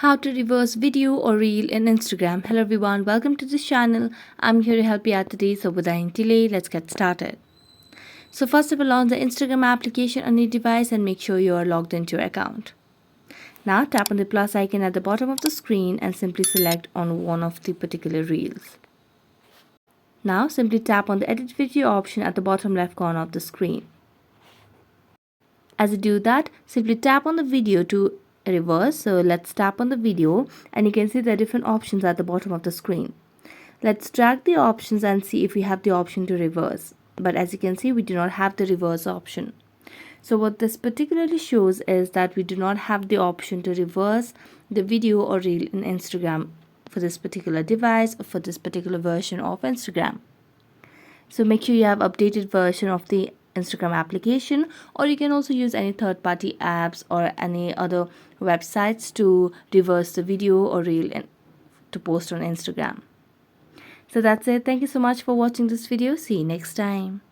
How to reverse video or reel in Instagram. Hello everyone, welcome to this channel. I'm here to help you out today. So without any delay, let's get started. So first of all, launch the Instagram application on your device and make sure you are logged into your account. Now tap on the plus icon at the bottom of the screen and simply select on one of the particular reels. Now simply tap on the edit video option at the bottom left corner of the screen. As you do that, simply tap on the video to reverse. So let's tap on the video and you can see the different options at the bottom of the screen. Let's drag the options and see if we have the option to reverse. But as you can see, we do not have the reverse option. So what this particularly shows is that we do not have the option to reverse the video or reel in Instagram for this particular device or for this particular version of Instagram. So make sure you have updated version of the Instagram application, or you can also use any third-party apps or any other websites to reverse the video or reel to post on Instagram. So that's it. Thank you so much for watching this video. See you next time.